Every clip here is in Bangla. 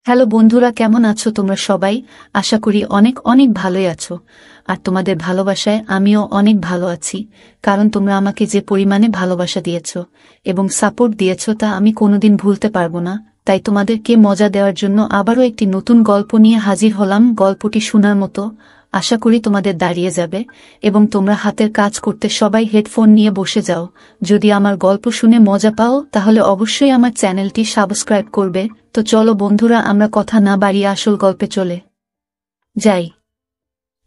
হ্যালো বন্ধুরা, কেমন আছো তোমরা সবাই? আশা করি অনেক অনেক ভালোই আছো। আর তোমাদের ভালোবাসায় আমিও অনেক ভালো আছি, কারণ তোমরা আমাকে যে পরিমাণে ভালোবাসা দিয়েছো এবং সাপোর্ট দিয়েছো তা আমি কোনোদিন ভুলতে পারবো না। তাই তোমাদেরকে মজা দেওয়ার জন্য আবারও একটি নতুন গল্প নিয়ে হাজির হলাম। গল্পটি শোনার মতো, আশা করি তোমাদের দাঁড়িয়ে যাবে এবং তোমরা হাতের কাজ করতে সবাই হেডফোন নিয়ে বসে যাও। যদি আমার গল্প শুনে মজা পাও তাহলে অবশ্যই আমার চ্যানেলটি সাবস্ক্রাইব করবে। তো চলো বন্ধুরা, আমরা কথা না বাড়িয়ে আসল গল্পে চলে যাই।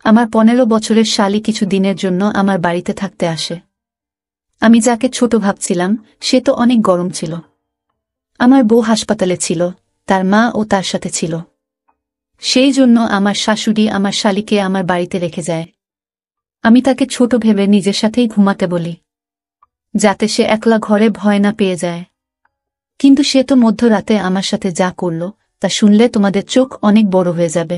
আমার 15 বছরের শালী কিছু দিনের জন্য আমার বাড়িতে থাকতে আসে। আমি যাকে ছোট ভাবছিলাম সে তো অনেক গরম ছিল। আমার বউ হাসপাতালে ছিল, তার মা ও তার সাথে ছিল। সেই জন্য আমার শাশুড়ি আমার শালীকে আমার বাড়িতে রেখে যায়। আমি তাকে ছোট ভেবে নিজের সাথেই ঘুমাতে বলি, যাতে সে একলা ঘরে ভয় না পেয়ে যায়। কিন্তু সে তো মধ্যরাতে আমার সাথে যা করল তা শুনলে তোমাদের চোখ অনেক বড় হয়ে যাবে।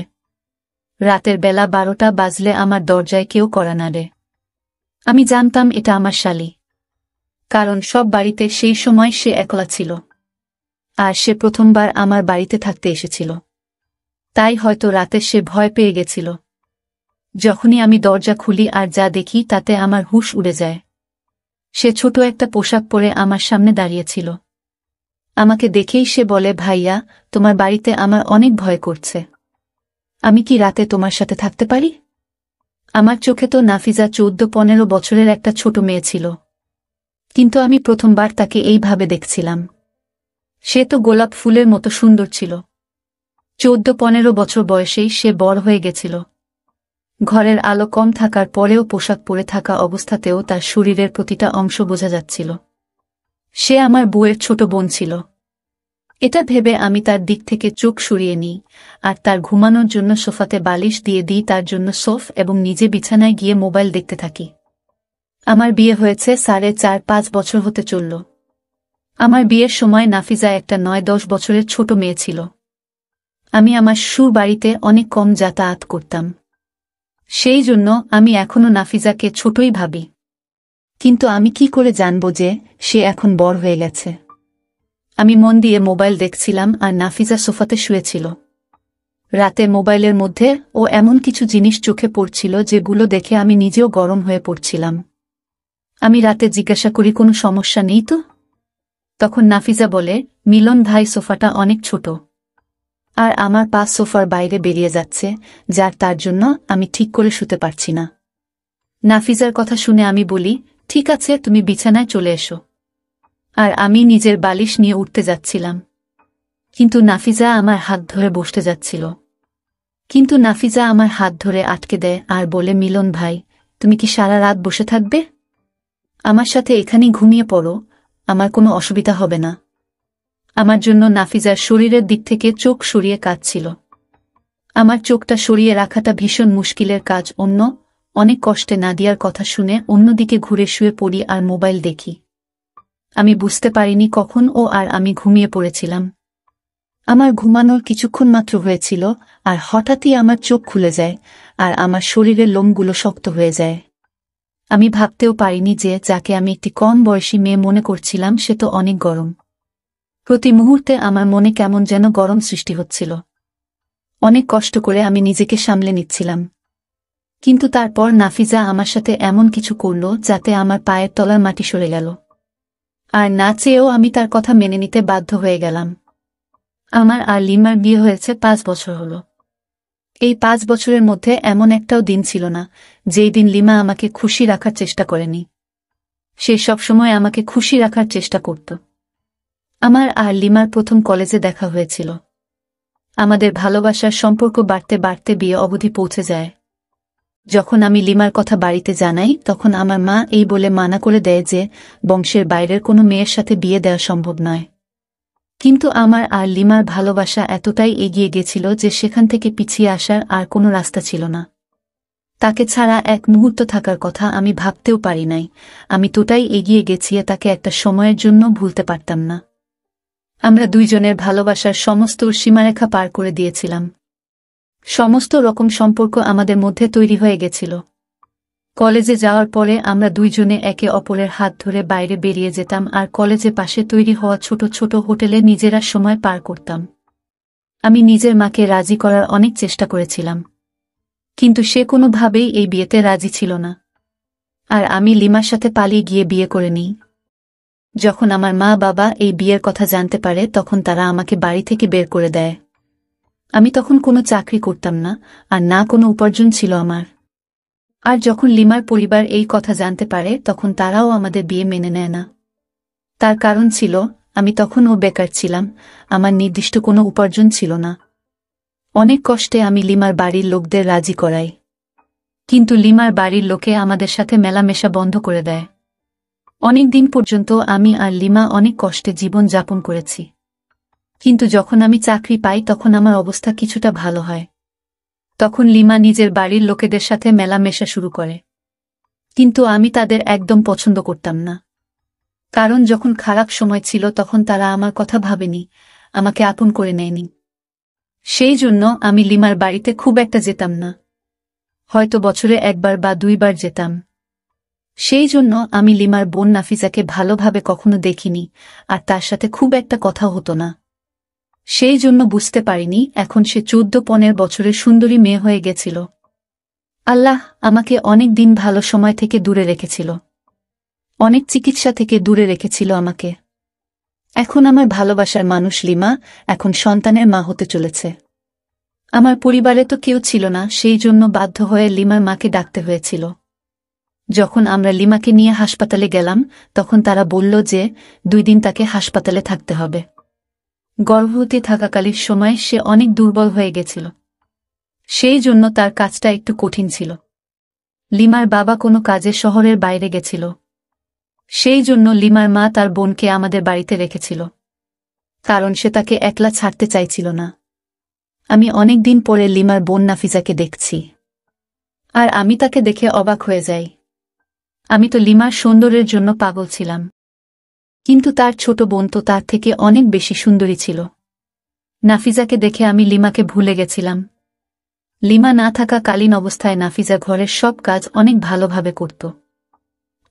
রাতের বেলা 12টা বাজলে আমার দরজায় কেউ কড়া নাড়ে। আমি জানতাম এটা আমার শালী, কারণ সব বাড়িতে সেই সময় সে একলা ছিল, আর সে প্রথমবার আমার বাড়িতে থাকতে এসেছিল। তাই হয়তো রাতে সে ভয় পেয়ে গেছিল। যখনই আমি দরজা খুলি আর যা দেখি তাতে আমার হুঁশ উড়ে যায়। সে ছোট একটা পোশাক পরে আমার সামনে দাঁড়িয়েছিল। আমাকে দেখেই সে বলে, ভাইয়া, তোমার বাড়িতে আমার অনেক ভয় করছে। আমি কি রাতে তোমার সাথে থাকতে পারি? আমার চোখে তো নাফিজা 14-15 বছরের একটা ছোট মেয়ে ছিল, কিন্তু আমি প্রথমবার তাকে এইভাবে দেখছিলাম। সে তো গোলাপ ফুলের মতো সুন্দর ছিল। 14-15 বছর বয়সেই সে বড় হয়ে গেছিল। ঘরের আলো কম থাকার পরেও পোশাক পরে থাকা অবস্থাতেও তার শরীরের প্রতিটা অংশ বোঝা যাচ্ছিল। সে আমার বউয়ের ছোট বোন ছিল। এটা ভেবে আমি তার দিক থেকে চোখ সরিয়ে নিই আর তার ঘুমানোর জন্য সোফাতে বালিশ দিয়ে দিই তার জন্য সোফ এবং নিজে বিছানায় গিয়ে মোবাইল দেখতে থাকি। আমার বিয়ে হয়েছে 4.5-5 বছর হতে চলল। আমার বিয়ের সময় নাফিজা একটা 9-10 বছরের ছোট মেয়ে ছিল। আমি আমার শ্বশুর বাড়িতে অনেক কম যাতায়াত করতাম, সেই জন্য আমি এখনো নাফিজাকে ছোটই ভাবি। কিন্তু আমি কি করে জানব যে সে এখন বড় হয়ে গেছে? আমি মন দিয়ে মোবাইল দেখছিলাম আর নাফিজা সোফাতে শুয়েছিল। রাতে মোবাইলের মধ্যে ও এমন কিছু জিনিস চোখে পড়ছিল যেগুলো দেখে আমি নিজেও গরম হয়ে পড়ছিলাম। আমি রাতে জিজ্ঞাসা করি, কোনো সমস্যা নেই তো? তখন নাফিজা বলে, মিলন ভাই, সোফাটা অনেক ছোট আর আমার পা সোফার বাইরে বেরিয়ে যাচ্ছে, যার তার জন্য আমি ঠিক করে শুতে পারছি না। নাফিজার কথা শুনে আমি বলি, ঠিক আছে, তুমি বিছানায় চলে এসো। আর আমি নিজের বালিশ নিয়ে উঠতে যাচ্ছিলাম, কিন্তু নাফিজা আমার হাত ধরে বসতে যাচ্ছিল। কিন্তু নাফিজা আমার হাত ধরে আটকে দেয় আর বলে, মিলন ভাই, তুমি কি সারা রাত বসে থাকবে? আমার সাথে এখানেই ঘুমিয়ে পড়ো, আমার কোনো অসুবিধা হবে না। আমার জন্য নাফিজার শরীরের দিক থেকে চোখ সরিয়ে কাঁদছিল। আমার চোখটা সরিয়ে রাখাটা ভীষণ মুশকিলের কাজ। অনেক কষ্টে নাদিয়ার কথা শুনে অন্যদিকে ঘুরে শুয়ে পড়ি আর মোবাইল দেখি। আমি বুঝতে পারিনি কখন ও আর আমি ঘুমিয়ে পড়েছিলাম। আমার ঘুমানোর কিছুক্ষণ মাত্র হয়েছিল আর হঠাৎই আমার চোখ খুলে যায় আর আমার শরীরের লোমগুলো শক্ত হয়ে যায়। আমি ভাবতেও পারিনি যে যাকে আমি একটি কম বয়সী মেয়ে মনে করছিলাম সে তো অনেক গরম। প্রতি মুহূর্তে আমার মনে কেমন যেন গরম সৃষ্টি হচ্ছিল। অনেক কষ্ট করে আমি নিজেকে সামলে নিচ্ছিলাম, কিন্তু তারপর নাফিজা আমার সাথে এমন কিছু করল যাতে আমার পায়ের তলার মাটি সরে গেল। আর না চেয়েও আমি তার কথা মেনে নিতে বাধ্য হয়ে গেলাম। আমার আর লিমার বিয়ে হয়েছে 5 বছর হলো। এই 5 বছরের মধ্যে এমন একটাও দিন ছিল না যেই দিন লিমা আমাকে খুশি রাখার চেষ্টা করেনি। সে সবসময় আমাকে খুশি রাখার চেষ্টা করত। আমার আর লিমার প্রথম কলেজে দেখা হয়েছিল। আমাদের ভালোবাসার সম্পর্ক বাড়তে বাড়তে বিয়ে অবধি পৌঁছে যায়। যখন আমি লিমার কথা বাড়িতে জানাই তখন আমার মা এই বলে মানা করে দেয় যে বংশের বাইরের কোনো মেয়ের সাথে বিয়ে দেওয়া সম্ভব নয়। কিন্তু আমার আর লিমার ভালোবাসা এতটাই এগিয়ে গেছিল যে সেখান থেকে পিছিয়ে আসার আর কোনো রাস্তা ছিল না। তাকে ছাড়া এক মুহূর্ত থাকার কথা আমি ভাবতেও পারি নাই। আমি তোটাই এগিয়ে গেছি, তাকে একটা সময়ের জন্য ভুলতে পারতাম না। আমরা দুইজনের ভালোবাসার সমস্ত সীমারেখা পার করে দিয়েছিলাম। সমস্ত রকম সম্পর্ক আমাদের মধ্যে তৈরি হয়ে গেছিল। কলেজে যাওয়ার পরে আমরা দুইজনে একে অপরের হাত ধরে বাইরে বেরিয়ে যেতাম আর কলেজে পাশে তৈরি হওয়া ছোট ছোট হোটেলে নিজেরা সময় পার করতাম। আমি নিজের মাকে রাজি করার অনেক চেষ্টা করেছিলাম, কিন্তু সে কোনোভাবেই এই বিয়েতে রাজি ছিল না। আর আমি লিমার সাথে পালিয়ে গিয়ে বিয়ে করে নিই। যখন আমার মা বাবা এই বিয়ের কথা জানতে পারে তখন তারা আমাকে বাড়ি থেকে বের করে দেয়। আমি তখন কোনো চাকরি করতাম না, আর না কোনো উপার্জন ছিল আমার। আর যখন লিমার পরিবার এই কথা জানতে পারে তখন তারাও আমাদের বিয়ে মেনে নেয় না। তার কারণ ছিল, আমি তখনও বেকার ছিলাম, আমার নির্দিষ্ট কোনো উপার্জন ছিল না। অনেক কষ্টে আমি লিমার বাড়ির লোকদের রাজি করাই, কিন্তু লিমার বাড়ির লোকে আমাদের সাথে মেলামেশা বন্ধ করে দেয়। অনেক দিন পর্যন্ত আমি আর লিমা অনেক কষ্টে জীবন যাপন করেছি, কিন্তু যখন আমি চাকরি পাই তখন আমার অবস্থা কিছুটা ভালো হয়। তখন লিমা নিজের বাড়ির লোকেদের সাথে মেলামেশা শুরু করে, কিন্তু আমি তাদের একদম পছন্দ করতাম না। কারণ যখন খারাপ সময় ছিল তখন তারা আমার কথা ভাবেনি, আমাকে আপন করে নেয়নি। সেই জন্য আমি লিমার বাড়িতে খুব একটা যেতাম না, হয়তো বছরে একবার বা দুইবার যেতাম। সেই জন্য আমি লিমার বোন নাফিজাকে ভালোভাবে কখনো দেখিনি, আর তার সাথে খুব একটা কথা হতো না। সেই জন্য বুঝতে পারিনি এখন সে 14-15 বছরের সুন্দরী মেয়ে হয়ে গেছিল। আল্লাহ আমাকে অনেক দিন ভালো সময় থেকে দূরে রেখেছিল, অনেক চিকিৎসা থেকে দূরে রেখেছিল আমাকে। এখন আমার ভালোবাসার মানুষ লিমা এখন সন্তানের মা হতে চলেছে। আমার পরিবারে তো কেউ ছিল না, সেই জন্য বাধ্য হয়ে লিমার মাকে ডাকতে হয়েছিল। যখন আমরা লিমাকে নিয়ে হাসপাতালে গেলাম তখন তারা বলল যে 2 দিন তাকে হাসপাতালে থাকতে হবে। গর্ভবতী থাকাকালীন সময় সে অনেক দুর্বল হয়ে গেছিল, সেই জন্য তার কাজটা একটু কঠিন ছিল। লিমার বাবা কোনো কাজে শহরের বাইরে গেছিল, সেই জন্য লিমার মা তার বোনকে আমাদের বাড়িতে রেখেছিল, কারণ সে তাকে একলা ছাড়তে চাইছিল না। আমি অনেক দিন পরে লিমার বোন নাফিজাকে দেখছি, আর আমি তাকে দেখে অবাক হয়ে যাই। আমি তো লিমার সৌন্দর্যের জন্য পাগল ছিলাম, কিন্তু তার ছোট বোন তো তার থেকে অনেক বেশি সুন্দরী ছিল। নাফিজাকে দেখে আমি লিমাকে ভুলে গেছিলাম। লিমা না থাকা কালীন অবস্থায় নাফিজা ঘরের সব কাজ অনেক ভালোভাবে করত,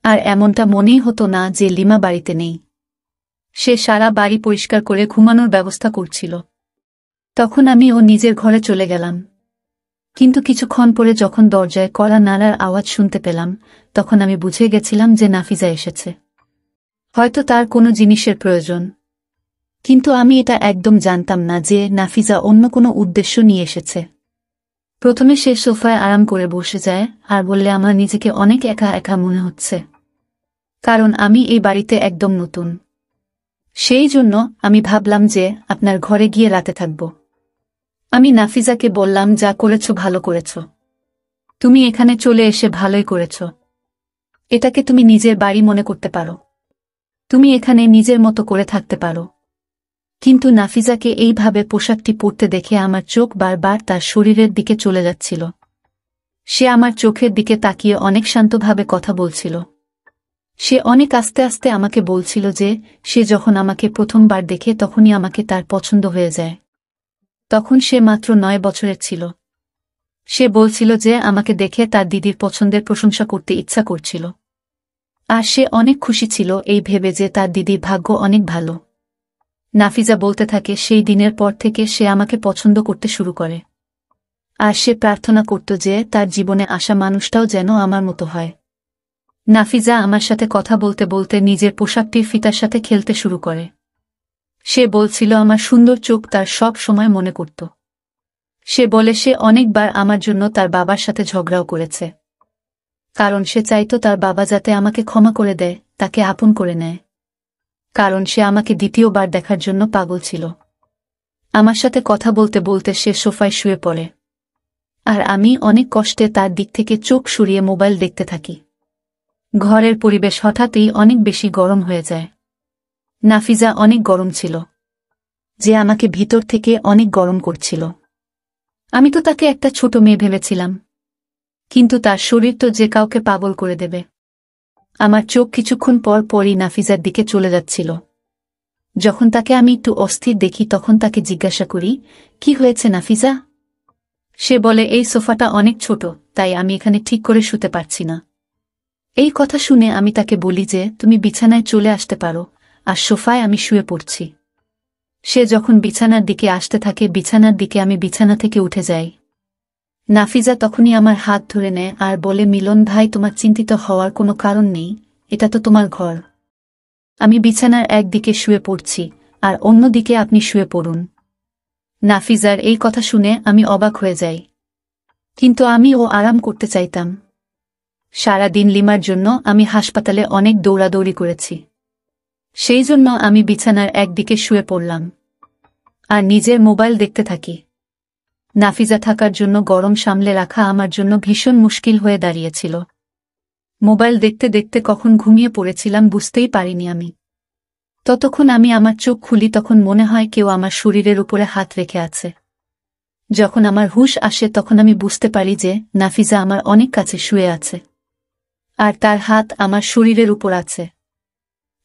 আর এমনটা মনেই হতো না যে লিমা বাড়িতে নেই। সে সারা বাড়ি পরিষ্কার করে ঘুমানোর ব্যবস্থা করছিল। তখন আমি ও নিজের ঘরে চলে গেলাম, কিন্তু কিছুক্ষণ পরে যখন দরজায় কড়া নাড়ার আওয়াজ শুনতে পেলাম তখন আমি বুঝে গেছিলাম যে নাফিজা এসেছে, হয়তো তার কোনো জিনিসের প্রয়োজন। কিন্তু আমি এটা একদম জানতাম না যে নাফিজা অন্য কোনো উদ্দেশ্য নিয়ে এসেছে। প্রথমে সে সোফায় আরাম করে বসে যায় আর বললে, আমার নিজেকে অনেক একা একা মনে হচ্ছে, কারণ আমি এই বাড়িতে একদম নতুন। সেই জন্য আমি ভাবলাম যে আপনার ঘরে গিয়ে রাতে থাকব। আমি নাফিজাকে বললাম, যা করেছ ভালো করেছ, তুমি এখানে চলে এসে ভালোই করেছ। এটাকে তুমি নিজের বাড়ি মনে করতে পারো, তুমি এখানে নিজের মতো করে থাকতে পারো। কিন্তু নাফিজাকে এইভাবে পোশাকটি পরতে দেখে আমার চোখ বারবার তার শরীরের দিকে চলে যাচ্ছিল। সে আমার চোখের দিকে তাকিয়ে অনেক শান্তভাবে কথা বলছিল। সে অনেক আস্তে আস্তে আমাকে বলছিল যে সে যখন আমাকে প্রথমবার দেখে তখনই আমাকে তার পছন্দ হয়ে যায়। তখন সে মাত্র 9 বছরের ছিল। সে বলছিল যে আমাকে দেখে তার দিদির পছন্দের প্রশংসা করতে ইচ্ছা করছিল, আর সে অনেক খুশি ছিল এই ভেবে যে তার দিদির ভাগ্য অনেক ভালো। নাফিজা বলতে থাকে সেই দিনের পর থেকে সে আমাকে পছন্দ করতে শুরু করে, আর সে প্রার্থনা করত যে তার জীবনে আসা মানুষটাও যেন আমার মতো হয়। নাফিজা আমার সাথে কথা বলতে বলতে নিজের পোশাকটির ফিতার সাথে খেলতে শুরু করে। সে বলছিল আমার সুন্দর চোখ তার সব সময় মনে করত। সে বলে সে অনেকবার আমার জন্য তার বাবার সাথে ঝগড়াও করেছে, কারণ সে চাইতো তার বাবা যাতে আমাকে ক্ষমা করে দেয়, তাকে আপন করে নেয়, কারণ সে আমাকে দ্বিতীয়বার দেখার জন্য পাগল ছিল। আমার সাথে কথা বলতে বলতে সে সোফায় শুয়ে পড়ে, আর আমি অনেক কষ্টে তার দিক থেকে চোখ সরিয়ে মোবাইল দেখতে থাকি। ঘরের পরিবেশ হঠাৎই অনেক বেশি গরম হয়ে যায়। নাফিজা অনেক গরম ছিল, যে আমাকে ভিতর থেকে অনেক গরম করছিল। আমি তো তাকে একটা ছোট মেয়ে ভেবেছিলাম, কিন্তু তার শরীর তো যে কাউকে পাগল করে দেবে। আমার চোখ কিছুক্ষণ পর পরই নাফিজার দিকে চলে যাচ্ছিল। যখন তাকে আমি একটু অস্থির দেখি তখন তাকে জিজ্ঞাসা করি, কি হয়েছে নাফিজা? সে বলে, এই সোফাটা অনেক ছোট, তাই আমি এখানে ঠিক করে শুতে পারছি না। এই কথা শুনে আমি তাকে বলি যে তুমি বিছানায় চলে আসতে পারো, আর সোফায় আমি শুয়ে পড়ছি। সে যখন বিছানার দিকে আসতে থাকে বিছানার দিকে আমি বিছানা থেকে উঠে যাই। নাফিজা তখনই আমার হাত ধরে নেয় আর বলে, মিলন ভাই, তোমার চিন্তিত হওয়ার কোনো কারণ নেই, এটা তো তোমার ঘর। আমি বিছানার একদিকে শুয়ে পড়ছি আর অন্যদিকে আপনি শুয়ে পড়ুন। নাফিজার এই কথা শুনে আমি অবাক হয়ে যাই, কিন্তু আমিও আরাম করতে চাইতাম। সারা দিন লিমার জন্য আমি হাসপাতালে অনেক দৌড়াদৌড়ি করেছি, সেই জন্য আমি বিছানার একদিকে শুয়ে পড়লাম আর নিজের মোবাইল দেখতে থাকি। নাফিজা থাকার জন্য গরম সামলে রাখা আমার জন্য ভীষণ মুশকিল হয়ে দাঁড়িয়েছিল। মোবাইল দেখতে দেখতে কখন ঘুমিয়ে পড়েছিলাম বুঝতেই পারিনি আমি। ততক্ষণ আমি আমার চোখ খুলি তখন মনে হয় কেউ আমার শরীরের উপরে হাত রেখে আছে। যখন আমার হুঁশ আসে তখন আমি বুঝতে পারি যে নাফিজা আমার অনেক কাছে শুয়ে আছে আর তার হাত আমার শরীরের উপর আছে।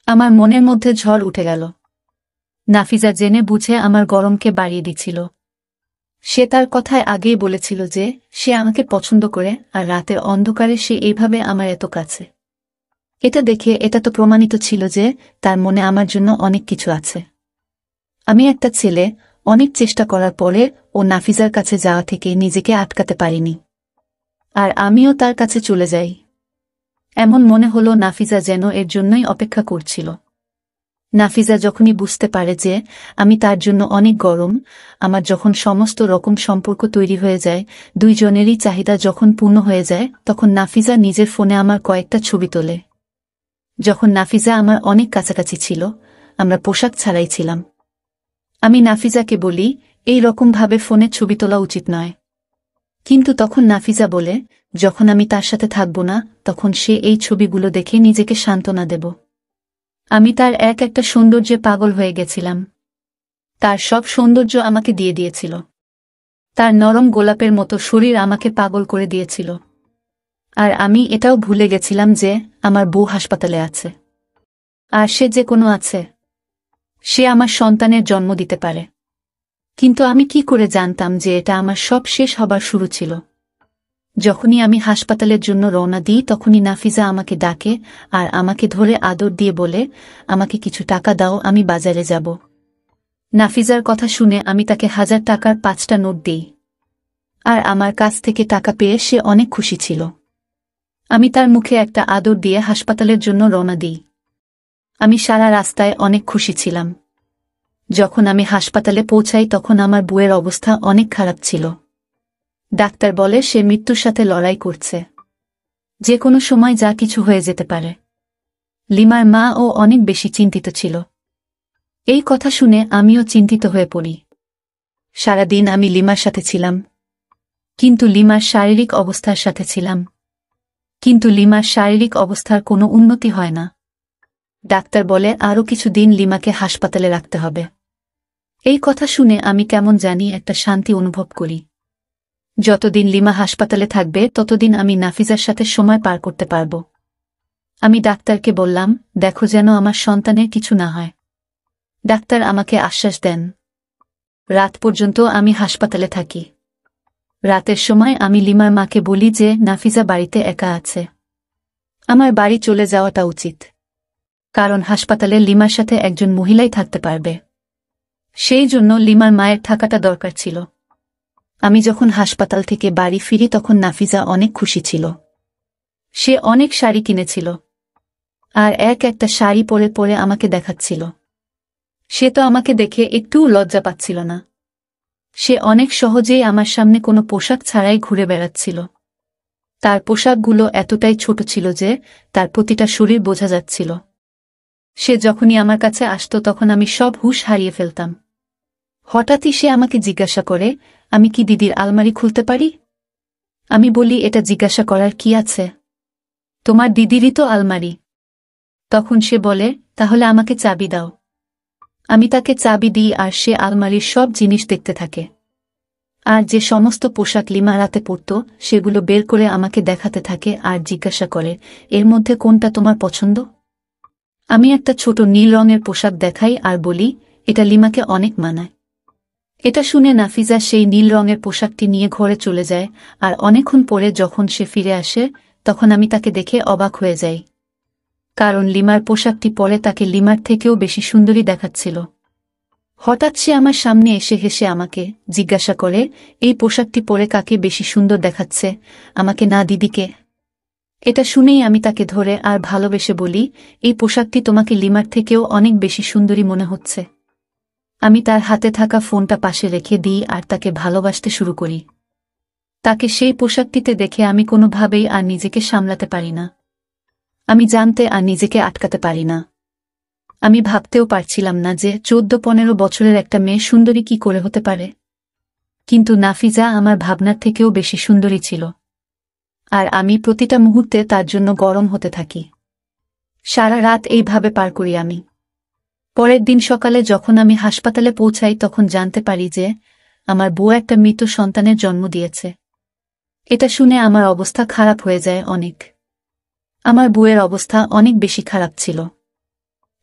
আমার মনের মধ্যে ঝড় উঠে গেল। নাফিজা জেনে বুঝে আমার গরমকে বাড়িয়ে দিচ্ছিল। সে তার কথায় আগেই বলেছিল যে সে আমাকে পছন্দ করে আর রাতের অন্ধকারে সে এইভাবে আমার এত কাছে। এটা দেখে এটা তো প্রমাণিত ছিল যে তার মনে আমার জন্য অনেক কিছু আছে। আমি একটা ছেলে, অনেক চেষ্টা করার পরে ও নাফিজার কাছে যাওয়া থেকে নিজেকে আটকাতে পারিনি আর আমিও তার কাছে চলে যাই। এমন মনে হলো নাফিজা যেন এর জন্যই অপেক্ষা করছিল। নাফিজা যখনই বুঝতে পারে যে আমি তার জন্য অনেক গরম, আমার যখন সমস্ত রকম সম্পর্ক তৈরি হয়ে যায়, দুইজনেরই চাহিদা যখন পূর্ণ হয়ে যায়, তখন নাফিজা নিজের ফোনে আমার কয়েকটা ছবি তোলে। যখন নাফিজা আমার অনেক কাছাকাছি ছিল, আমরা পোশাক ছাড়াই ছিলাম। আমি নাফিজাকে বলি, এই রকমভাবে ফোনে ছবি তোলা উচিত নয়। কিন্তু তখন নাফিজা বলে, যখন আমি তার সাথে থাকব না তখন সে এই ছবিগুলো দেখে নিজেকে সান্ত্বনা দেব। আমি তার এক একটা সৌন্দর্যে পাগল হয়ে গেছিলাম। তার সব সৌন্দর্য আমাকে দিয়ে দিয়েছিল। তার নরম গোলাপের মতো শরীর আমাকে পাগল করে দিয়েছিল। আর আমি এটাও ভুলে গেছিলাম যে আমার বউ হাসপাতালে আছে আর সে যে কোনো আছে, সে আমার সন্তানের জন্ম দিতে পারে। কিন্তু আমি কি করে জানতাম যে এটা আমার সব শেষ হবার শুরু ছিল। যখনই আমি হাসপাতালের জন্য রওনা দিই তখনই নাফিজা আমাকে ডাকে আর আমাকে ধরে আদর দিয়ে বলে, আমাকে কিছু টাকা দাও, আমি বাজারে যাব। নাফিজার কথা শুনে আমি তাকে 1000 টাকার 5টা নোট দিই আর আমার কাছ থেকে টাকা পেয়ে সে অনেক খুশি ছিল। আমি তার মুখে একটা আদর দিয়ে হাসপাতালের জন্য রওনা দিই। আমি সারা রাস্তায় অনেক খুশি ছিলাম। যখন আমি হাসপাতালে পৌঁছাই তখন আমার বউয়ের অবস্থা অনেক খারাপ ছিল। ডাক্তার বলে সে মৃত্যুর সাথে লড়াই করছে, যে কোনো সময় যা কিছু হয়ে যেতে পারে। লিমার মা ও অনেক বেশি চিন্তিত ছিল। এই কথা শুনে আমিও চিন্তিত হয়ে পড়ি। সারাদিন আমি লিমার সাথে ছিলাম, কিন্তু লিমার শারীরিক অবস্থার সাথে ছিলাম। কিন্তু লিমার শারীরিক অবস্থার কোনো উন্নতি হয় না। ডাক্তার বলে আরও কিছুদিন লিমাকে হাসপাতালে রাখতে হবে। এই কথা শুনে আমি কেমন জানি একটা শান্তি অনুভব করি। যতদিন লিমা হাসপাতালে থাকবে ততদিন আমি নাফিজার সাথে সময় পার করতে পারব। আমি ডাক্তারকে বললাম, দেখো যেন আমার সন্তানের কিছু না হয়। ডাক্তার আমাকে আশ্বাস দেন। রাত পর্যন্ত আমি হাসপাতালে থাকি। রাতের সময় আমি লিমার মাকে বলি যে নাফিজা বাড়িতে একা আছে, আমার বাড়ি চলে যাওয়াটা উচিত, কারণ হাসপাতালে লিমার সাথে একজন মহিলাই থাকতে পারবে। সেই জন্য লিমার মায়ের থাকাটা দরকার ছিল। আমি যখন হাসপাতাল থেকে বাড়ি ফিরি তখন নাফিজা অনেক খুশি ছিল। সে অনেক শাড়ি কিনেছিল আর এক একটা শাড়ি পরে পরে আমাকে দেখাচ্ছিল। সে তো আমাকে দেখে একটুও লজ্জা পাচ্ছিল না। সে অনেক সহজেই আমার সামনে কোনো পোশাক ছাড়াই ঘুরে বেড়াচ্ছিল। তার পোশাকগুলো এতটাই ছোট ছিল যে তার প্রতিটা শরীর বোঝা যাচ্ছিল। সে যখনই আমার কাছে আসত তখন আমি সব হুঁশ হারিয়ে ফেলতাম। হঠাৎই সে আমাকে জিজ্ঞাসা করে, আমি কি দিদির আলমারি খুলতে পারি? আমি বলি, এটা জিজ্ঞাসা করার কি আছে, তোমার দিদিরই তো আলমারি। তখন সে বলে, তাহলে আমাকে চাবি দাও। আমি তাকে চাবি দিই আর সে আলমারির সব জিনিস দেখতে থাকে। আর যে সমস্ত পোশাক লিমা রাতে পরত সেগুলো বের করে আমাকে দেখাতে থাকে আর জিজ্ঞাসা করে, এর মধ্যে কোনটা তোমার পছন্দ? আমি একটা ছোট নীল রঙের পোশাক দেখাই আর বলি, এটা লিমাকে অনেক মানায়। এটা শুনে নাফিজা সেই নীল রঙের পোশাকটি নিয়ে ঘরে চলে যায় আর অনেকক্ষণ পরে যখন সে ফিরে আসে তখন আমি তাকে দেখে অবাক হয়ে যাই, কারণ লিমার পোশাকটি পরে তাকে লিমার থেকেও বেশি সুন্দরী দেখাচ্ছিল। হঠাৎ সে আমার সামনে এসে হেসে আমাকে জিজ্ঞাসা করে, এই পোশাকটি পরে কাকে বেশি সুন্দর দেখাচ্ছে, আমাকে না দিদিকে? এটা শুনেই আমি তাকে ধরে আর ভালোবেসে বলি, এই পোশাকটি তোমাকে লিমার থেকেও অনেক বেশি সুন্দরী মনে হচ্ছে। আমি তার হাতে থাকা ফোনটা পাশে রেখে দিই আর তাকে ভালোবাসতে শুরু করি। তাকে সেই পোশাকটিতে দেখে আমি কোনোভাবেই আর নিজেকে সামলাতে পারি না। আমি জানতে আর নিজেকে আটকাতে পারি না। আমি ভাবতেও পারছিলাম না যে 14-15 বছরের একটা মেয়ে সুন্দরী কি করে হতে পারে। কিন্তু নাফিজা আমার ভাবনার থেকেও বেশি সুন্দরী ছিল। আর আমি প্রতিটা মুহূর্তে তার জন্য গরম হতে থাকি। সারা রাত এইভাবে পার করি আমি। পরের দিন সকালে যখন আমি হাসপাতালে পৌঁছাই তখন জানতে পারি যে আমার বউ একটা মৃত সন্তানের জন্ম দিয়েছে। এটা শুনে আমার অবস্থা খারাপ হয়ে যায় অনেক। আমার বউয়ের অবস্থা অনেক বেশি খারাপ ছিল।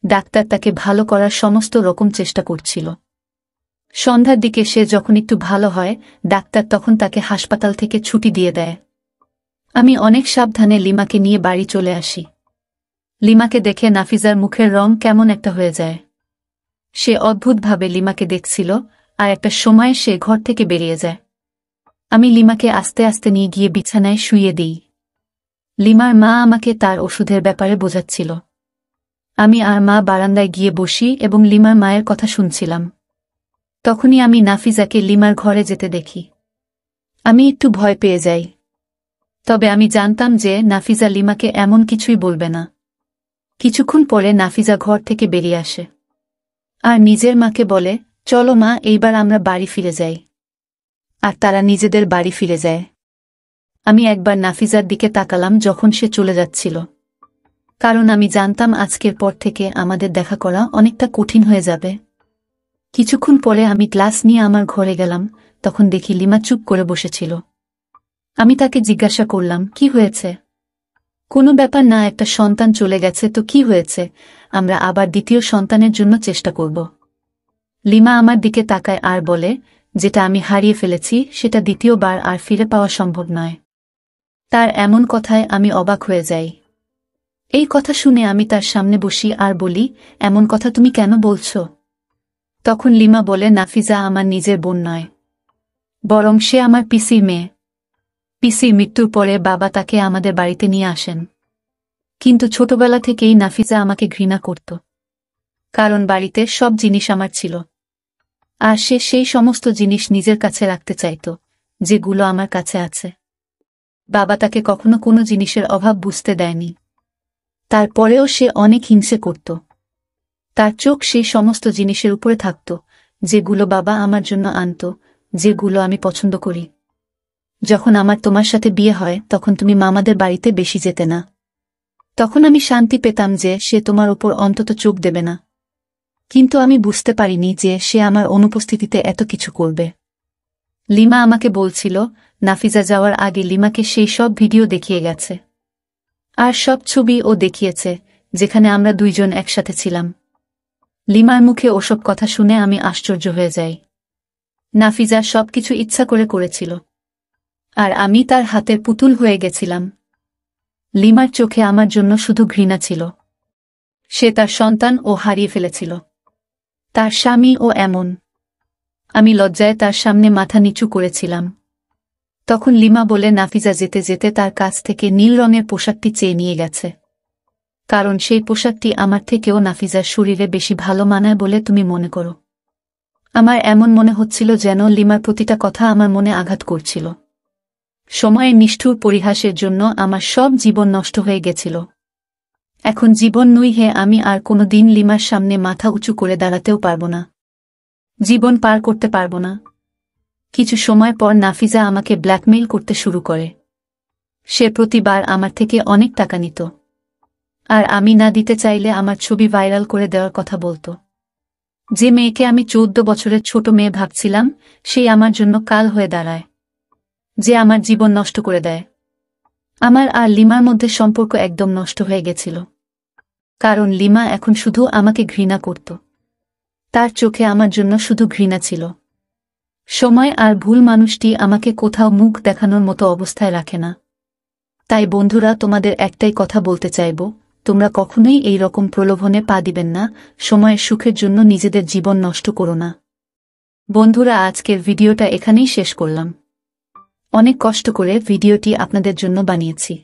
ডাক্তার তাকে ভালো করার সমস্ত রকম চেষ্টা করছিল। সন্ধ্যার দিকে সে যখন একটু ভালো হয়, ডাক্তার তখন তাকে হাসপাতাল থেকে ছুটি দিয়ে দেয়। আমি অনেক সাবধানে লিমাকে নিয়ে বাড়ি চলে আসি। লিমাকে দেখে নাফিজার মুখের রং কেমন একটা হয়ে যায়। সে অদ্ভুতভাবে লিমাকে দেখছিল আর একটা সময় সে ঘর থেকে বেরিয়ে যায়। আমি লিমাকে আস্তে আস্তে নিয়ে গিয়ে বিছানায় শুইয়ে দিই। লিমার মা আমাকে তার ওষুধের ব্যাপারে বোঝাচ্ছিল। আমি আর মা বারান্দায় গিয়ে বসি এবং লিমার মায়ের কথা শুনছিলাম। তখনই আমি নাফিজাকে লিমার ঘরে যেতে দেখি। আমি একটু ভয় পেয়ে যাই। তবে আমি জানতাম যে নাফিজা লিমাকে এমন কিছুই বলবে না। কিছুক্ষণ পরে নাফিজা ঘর থেকে বেরিয়ে আসে আর নিজের মাকে বলে, চলো মা, এইবার আমরা বাড়ি ফিরে যাই। আর তারা নিজেদের বাড়ি ফিরে যায়। আমি একবার নাফিজার দিকে তাকালাম যখন সে চলে যাচ্ছিল, কারণ আমি জানতাম আজকের পর থেকে আমাদের দেখা করা অনেকটা কঠিন হয়ে যাবে। কিছুক্ষণ পরে আমি গ্লাস নিয়ে আমার ঘরে গেলাম, তখন দেখি লিমা চুপ করে বসেছিল। আমি তাকে জিজ্ঞাসা করলাম, কি হয়েছে? কোনো ব্যাপার না, একটা সন্তান চলে গেছে তো কি হয়েছে, আমরা আবার দ্বিতীয় সন্তানের জন্য চেষ্টা করব। লিমা আমার দিকে তাকায় আর বলে, যেটা আমি হারিয়ে ফেলেছি সেটা দ্বিতীয়বার আর ফিরে পাওয়া সম্ভব নয়। তার এমন কথায় আমি অবাক হয়ে যাই। এই কথা শুনে আমি তার সামনে বসি আর বলি, এমন কথা তুমি কেন বলছো? তখন লিমা বলে, নাফিজা আমার নিজের বোন নয়, বরং সে আমার পিসির মেয়ে। পিসির মৃত্যুর পরে বাবা তাকে আমাদের বাড়িতে নিয়ে আসেন। কিন্তু ছোটবেলা থেকেই নাফিজা আমাকে ঘৃণা করত, কারণ বাড়িতে সব জিনিস আমার ছিল আর সে সেই সমস্ত জিনিস নিজের কাছে রাখতে চাইত যেগুলো আমার কাছে আছে। বাবা তাকে কখনো কোনো জিনিসের অভাব বুঝতে দেয়নি। তারপরেও সে অনেক হিংসে করত। তার চোখ সেই সমস্ত জিনিসের উপরে থাকত যেগুলো বাবা আমার জন্য আনত, যেগুলো আমি পছন্দ করি। যখন আমার তোমার সাথে বিয়ে হয় তখন তুমি মামাদের বাড়িতে বেশি যেতে না। তখন আমি শান্তি পেতাম যে সে তোমার উপর অন্তত চোখ দেবে না। কিন্তু আমি বুঝতে পারিনি যে সে আমার অনুপস্থিতিতে এত কিছু করবে। লিমা আমাকে বলছিল, নাফিজা যাওয়ার আগে লিমাকে সেই সব ভিডিও দেখিয়ে গেছে আর সব ছবি ও দেখিয়েছে যেখানে আমরা দুইজন একসাথে ছিলাম। লিমার মুখে ওসব কথা শুনে আমি আশ্চর্য হয়ে যাই। নাফিজা সবকিছু ইচ্ছা করে করেছিল আর আমি তার হাতের পুতুল হয়ে গেছিলাম। লিমার চোখে আমার জন্য শুধু ঘৃণা ছিল। সে তার সন্তান ও হারিয়ে ফেলেছিল, তার স্বামী ও এমন। আমি লজ্জায় তার সামনে মাথা নিচু করেছিলাম। তখন লিমা বলে, নাফিজা যেতে যেতে তার কাছ থেকে নীল রঙের পোশাকটি চেয়ে নিয়ে গেছে, কারণ সেই পোশাকটি আমার থেকেও নাফিজার শরীরে বেশি ভালো মানায় বলে তুমি মনে করো। আমার এমন মনে হচ্ছিল যেন লিমার প্রতিটা কথা আমার মনে আঘাত করছিল। সময়ের নিষ্ঠুর পরিহাসের জন্য আমার সব জীবন নষ্ট হয়ে গেছিল। এখন জীবন নই হে, আমি আর কোনো দিন লিমার সামনে মাথা উঁচু করে দাঁড়াতেও পারব না, জীবন পার করতে পারব না। কিছু সময় পর নাফিজা আমাকে ব্ল্যাকমেইল করতে শুরু করে। সে প্রতিবার আমার থেকে অনেক টাকা নিত আর আমি না দিতে চাইলে আমার ছবি ভাইরাল করে দেওয়ার কথা বলত। যে মেয়েকে আমি 14 বছরের ছোট মেয়ে ভাবছিলাম, সেই আমার জন্য কাল হয়ে দাঁড়ায়, যে আমার জীবন নষ্ট করে দেয়। আমার আর লিমার মধ্যে সম্পর্ক একদম নষ্ট হয়ে গেছিল, কারণ লিমা এখন শুধু আমাকে ঘৃণা করত। তার চোখে আমার জন্য শুধু ঘৃণা ছিল। সময় আর ভুল মানুষটি আমাকে কোথাও মুখ দেখানোর মতো অবস্থায় রাখে না। তাই বন্ধুরা, তোমাদের একটাই কথা বলতে চাইব, তোমরা কখনোই এই রকম প্রলোভনে পা দিবেন না। সময়ের সুখের জন্য নিজেদের জীবন নষ্ট করো না। বন্ধুরা, আজকের ভিডিওটা এখানেই শেষ করলাম। অনেক কষ্ট করে ভিডিওটি আপনাদের জন্য বানিয়েছি।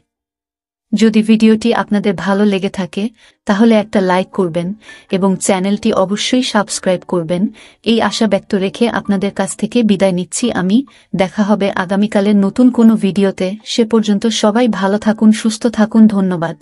যদি ভিডিওটি আপনাদের ভালো লেগে থাকে তাহলে একটা লাইক করবেন এবং চ্যানেলটি অবশ্যই সাবস্ক্রাইব করবেন। এই আশা ব্যক্ত রেখে আপনাদের কাছ থেকে বিদায় নিচ্ছি আমি। দেখা হবে আগামীকালের নতুন কোনো ভিডিওতে। সে পর্যন্ত সবাই ভালো থাকুন, সুস্থ থাকুন। ধন্যবাদ।